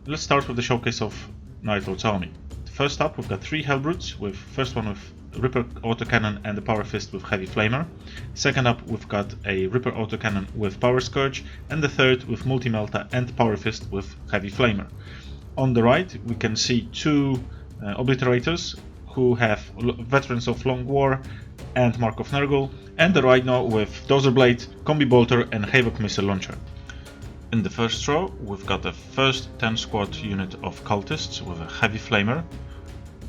Let's start with the showcase of Night Lord's army. First up, we've got 3 Hellbrutes, with first one with Ripper autocannon and a Power Fist with Heavy Flamer. Second up, we've got a Ripper autocannon with Power Scourge, and the third with Multi-Melta and Power Fist with Heavy Flamer. On the right, we can see 2 Obliterators who have Veterans of Long War and Mark of Nurgle, and the Rhino with Dozer Blade, Combi Bolter and Havoc Missile Launcher. In the first row, we've got a first 10 squad unit of cultists with a Heavy Flamer.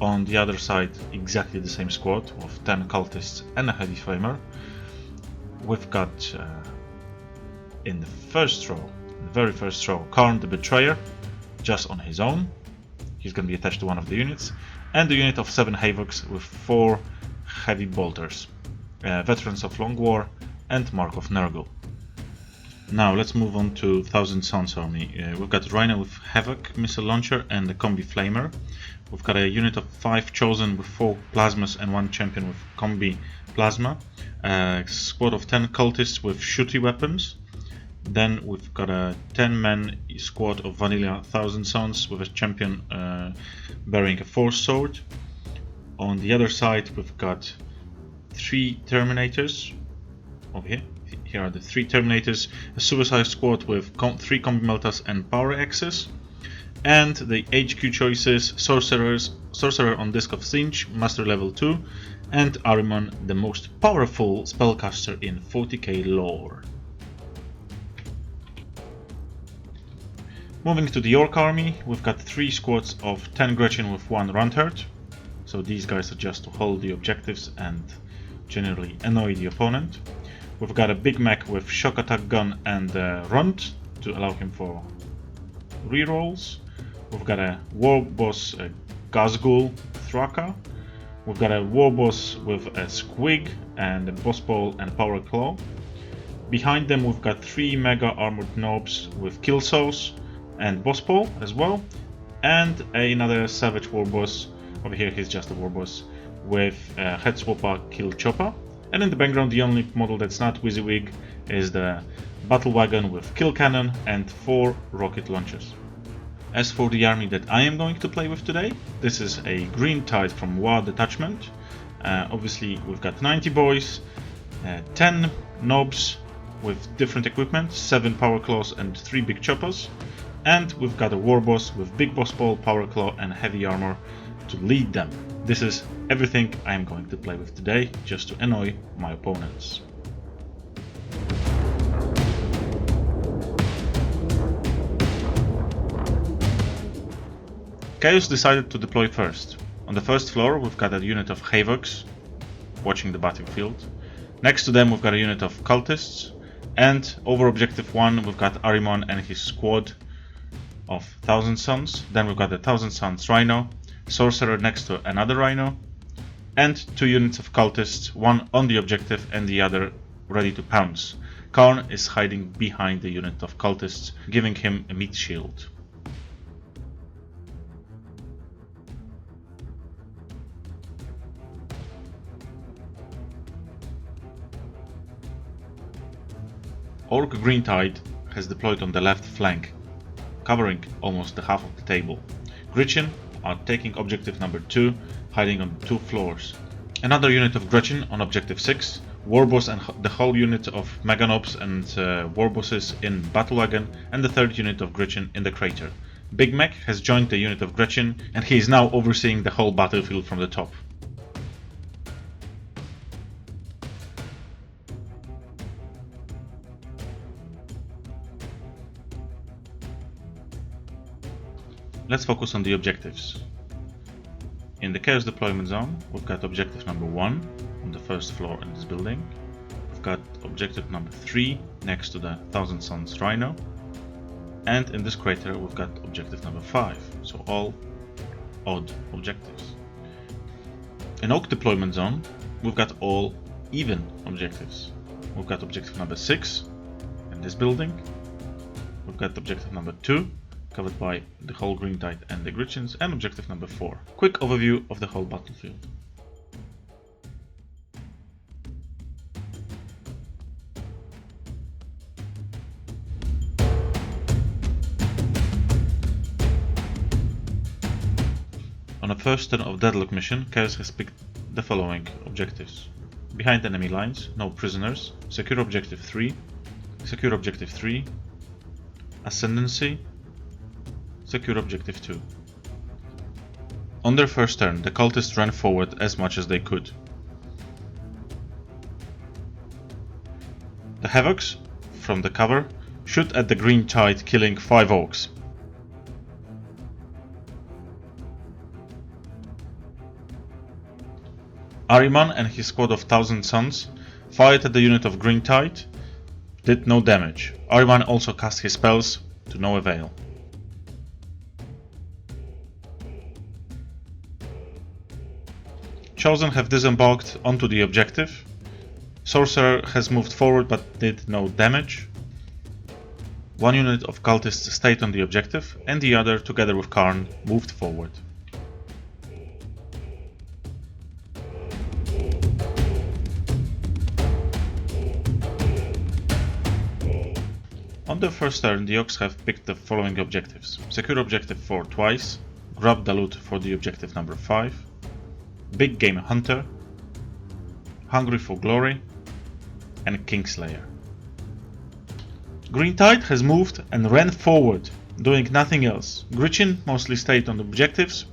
On the other side, exactly the same squad with 10 cultists and a Heavy Flamer. We've got in the first row, the very first row, Karn the Betrayer, just on his own. He's going to be attached to one of the units, and a unit of 7 Havocs with 4 Heavy Bolters, Veterans of Long War and Mark of Nurgle. Now let's move on to Thousand Suns army. We've got Rhino with Havoc Missile Launcher and a Combi Flamer. We've got a unit of 5 Chosen with 4 Plasmas and 1 Champion with Combi Plasma. A squad of 10 Cultists with shooty weapons. Then we've got a 10-man squad of Vanilla Thousand Suns with a Champion bearing a Force Sword. On the other side, we've got 3 Terminators over here. Here are the 3 Terminators, a Suicide Squad with 3 Combi Meltas and Power Axes, and the HQ choices: Sorcerer on Disc of Singe, Master Level 2, and Ahriman, the most powerful spellcaster in 40k lore. Moving to the Orc army, we've got 3 squads of 10 Gretchen with 1 Rundherd, so these guys are just to hold the objectives and generally annoy the opponent. We've got a Big Mac with Shock Attack Gun and Runt to allow him for rerolls. We've got a War Boss Gazgul Thraka. We've got a War Boss with a Squig and a Boss Pole and Power Claw. Behind them we've got 3 Mega Armored Knobs with Killsaws and Boss Pole as well. And another Savage War Boss. Over here he's just a War Boss with Head Swapper Kill Chopper. And in the background, the only model that's not WYSIWYG is the Battle Wagon with Kill Cannon and 4 rocket launchers. As for the army that I am going to play with today, this is a Green Tide from War Detachment. Obviously, we've got 90 boys, 10 knobs with different equipment, 7 Power Claws and 3 Big Choppers, and we've got a War Boss with Big Boss Pole, Power Claw and Heavy Armor to lead them. This is everything I am going to play with today, just to annoy my opponents. Chaos decided to deploy first. On the first floor we've got a unit of Havocs watching the battlefield. Next to them we've got a unit of Cultists, and over objective 1 we've got Ahriman and his squad of Thousand Suns. Then we've got the Thousand Suns Rhino, Sorcerer next to another Rhino, and 2 units of Cultists, one on the objective and the other ready to pounce. Karn is hiding behind the unit of Cultists, giving him a meat shield. Orc Green Tide has deployed on the left flank, covering almost the half of the table. Gretchen are taking objective number 2, hiding on 2 floors. Another unit of Gretchen on objective 6, Warboss and the whole unit of Meganobs and Warbosses in Battle Wagon, and the 3rd unit of Gretchen in the crater. Big Mac has joined the unit of Gretchen, and he is now overseeing the whole battlefield from the top. Let's focus on the objectives. In the Chaos Deployment Zone, we've got objective number 1 on the first floor in this building. We've got objective number 3 next to the Thousand Suns Rhino. And in this crater, we've got objective number 5. So all odd objectives. In Oak Deployment Zone, we've got all even objectives. We've got objective number 6 in this building. We've got objective number 2, covered by the whole Green Tide and the Gretchens, and objective number 4. Quick overview of the whole battlefield. On a first turn of Deadlock mission, Chaos has picked the following objectives. Behind enemy lines, no prisoners, secure objective 3, secure objective 3, Ascendancy, secure objective 2. On their first turn, the cultists ran forward as much as they could. The Havocs, from the cover, shoot at the green tide, killing 5 Orks. Ahriman and his squad of 1000 Suns fired at the unit of green tide, did no damage. Ahriman also cast his spells to no avail. Chosen have disembarked onto the objective. Sorcerer has moved forward but did no damage. One unit of cultists stayed on the objective and the other, together with Karn, moved forward. On their first turn, the Orks have picked the following objectives. Secure objective 4 twice, grab the loot for the objective number 5, Big Game Hunter, Hungry for Glory, and Kingslayer. Green Tide has moved and ran forward, doing nothing else. Gritchin mostly stayed on the objectives.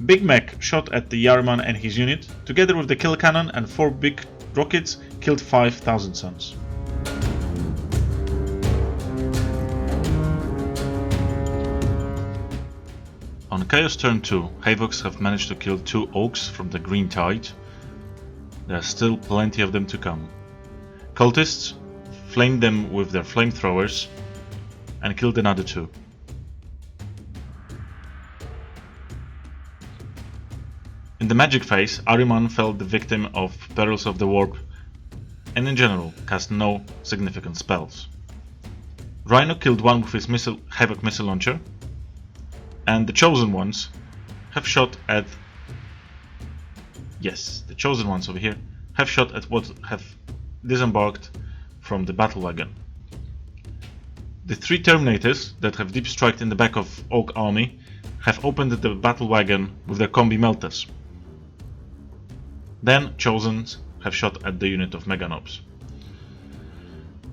Big Mac shot at the Ahriman and his unit, together with the kill cannon and 4 big rockets, killed 5,000 Suns. On Chaos turn 2, Havocs have managed to kill 2 Orks from the Green Tide. There are still plenty of them to come. Cultists flamed them with their flamethrowers and killed another 2. In the magic phase, Ahriman fell the victim of Perils of the Warp and in general cast no significant spells. Rhino killed one with his Havoc missile launcher, and the Chosen Ones have shot at... Yes, the Chosen Ones over here have shot at what have disembarked from the battle wagon. The 3 Terminators that have deep striked in the back of Ork army have opened the battle wagon with their combi melters. Then Chosens have shot at the unit of Meganobs.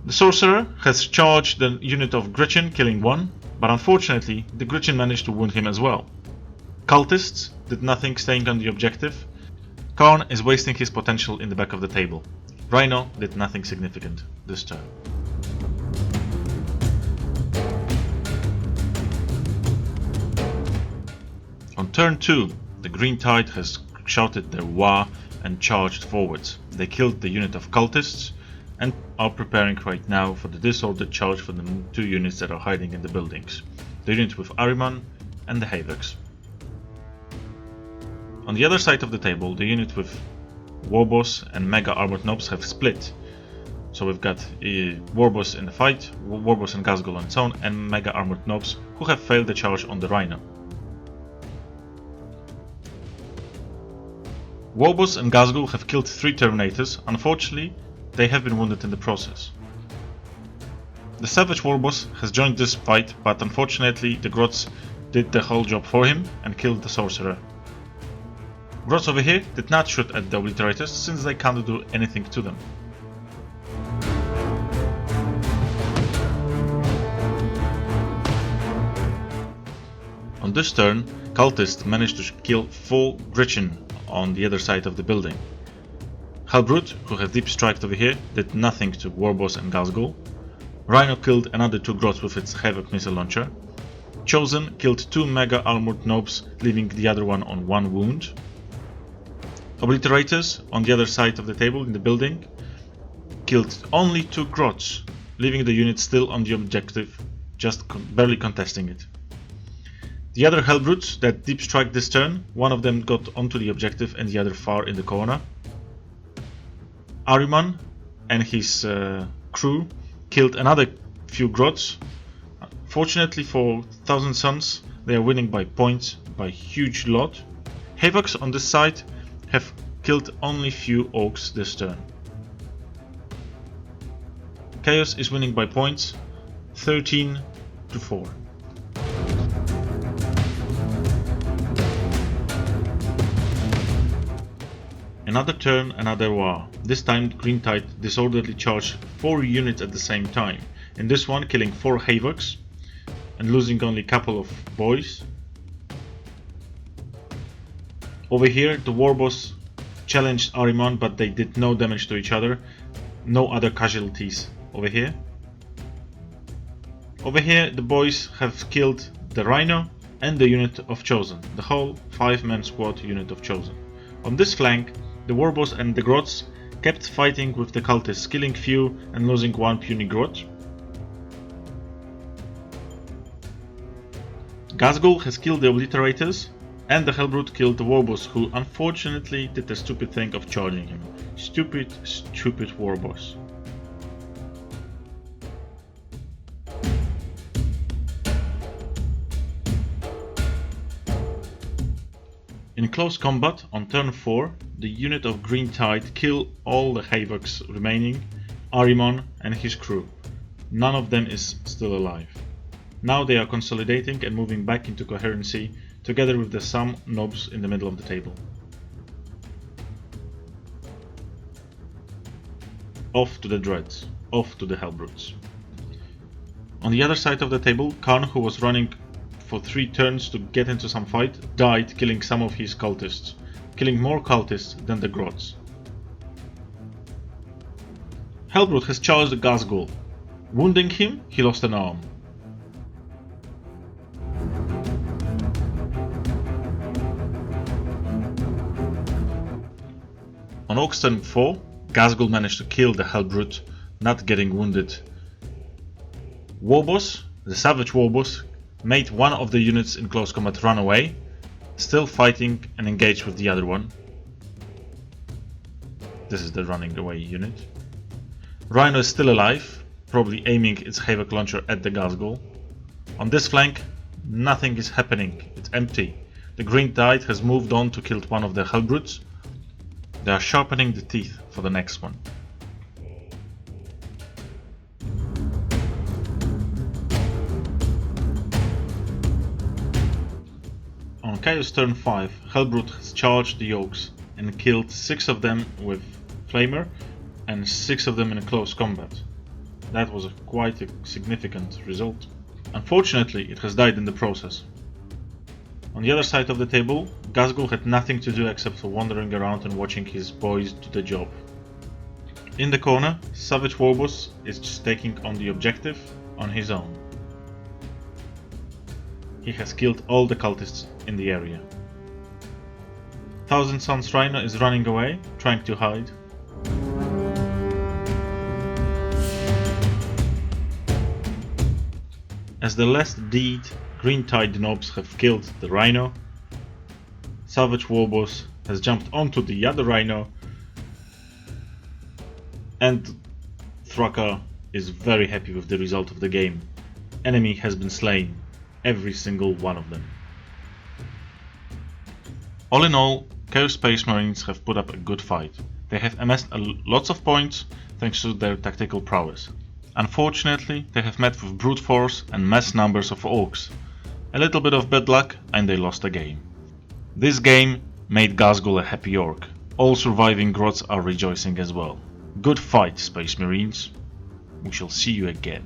The Sorcerer has charged the unit of Gritchin, killing 1, but unfortunately the Gritchin managed to wound him as well. Cultists did nothing, staying on the objective. Karn is wasting his potential in the back of the table. Rhino did nothing significant this turn. On turn 2, the Green Tide has shouted their Wah and charged forwards. They killed the unit of cultists and are preparing right now for the disordered charge for the 2 units that are hiding in the buildings. The unit with Ahriman and the Havocs. On the other side of the table, the unit with Warboss and Mega Armored Nobs have split. So we've got Warboss in the fight, Warboss and Ghazghkull on its own, and Mega Armored Nobs who have failed the charge on the Rhino. Warboss and Ghazghkull have killed 3 Terminators. Unfortunately, they have been wounded in the process. The Savage Warboss has joined this fight, but unfortunately the Grots did the whole job for him and killed the Sorcerer. Grots over here did not shoot at the Obliterators since they can't do anything to them. On this turn, Cultists managed to kill 4 Gritchin on the other side of the building. Hellbrute, who have deep striked over here, did nothing to Warboss and Ghazghkull. Rhino killed another 2 Grots with its Havoc missile launcher. Chosen killed 2 Mega Armored Nobs, leaving the other one on 1 wound. Obliterators, on the other side of the table in the building, killed only 2 Grots, leaving the unit still on the objective, just barely contesting it. The other Hellbrutes that deep strike this turn, one of them got onto the objective and the other far in the corner. Ahriman and his crew killed another few Grots. Fortunately for 1000 Suns, they are winning by points by a huge lot. Havocs on this side have killed only few Orks this turn. Chaos is winning by points 13-4. Another turn, another war. This time Green Tide disorderly charged 4 units at the same time. In this one killing 4 Havocs and losing only a couple of boys. Over here the Warboss challenged Ahriman, but they did no damage to each other. No other casualties over here. Over here the boys have killed the Rhino and the unit of Chosen, the whole 5-man squad unit of Chosen. On this flank, the Warboss and the Grots kept fighting with the cultists, killing few and losing 1 puny Grot. Ghazghkull has killed the Obliterators, and the Hellbrute killed the Warboss, who unfortunately did the stupid thing of charging him. Stupid Warboss. In close combat, on turn 4, the unit of Green Tide kill all the Havocs remaining, Ahriman and his crew. None of them is still alive. Now they are consolidating and moving back into coherency, together with the some knobs in the middle of the table. Off to the Dreads, off to the Hellbrutes. On the other side of the table, Karn, who was running for 3 turns to get into some fight, died killing some of his cultists, killing more cultists than the Grots. Hellbrute has charged the Ghazghkull. Wounding him, he lost an arm. On Orks turn 4, Ghazghkull managed to kill the Hellbrute, not getting wounded. Warboss, the Savage Warboss, made one of the units in close combat run away, still fighting and engaged with the other one. This is the running away unit. Rhino is still alive, probably aiming its Havoc launcher at the Ghazghkull. On this flank, nothing is happening, it's empty. The Green Tide has moved on to kill one of the Hellbrutes. They are sharpening the teeth for the next one. On Chaos turn 5, Hellbrute has charged the Orks and killed 6 of them with Flamer and 6 of them in close combat. That was quite a significant result. Unfortunately, it has died in the process. On the other side of the table, Ghazghkull had nothing to do except for wandering around and watching his boys do the job. In the corner, Savage Warboss is just taking on the objective on his own. He has killed all the cultists in the area. Thousand Suns Rhino is running away, trying to hide. As the last deed, Green Tide knobs have killed the Rhino. Savage Warboss has jumped onto the other Rhino, and Thraka is very happy with the result of the game. Enemy has been slain, every single one of them. All in all, Chaos Space Marines have put up a good fight. They have amassed lots of points thanks to their tactical prowess. Unfortunately, they have met with brute force and mass numbers of Orks. A little bit of bad luck and they lost the game. This game made Ghazghkull a happy orc. All surviving Grots are rejoicing as well. Good fight, Space Marines. We shall see you again.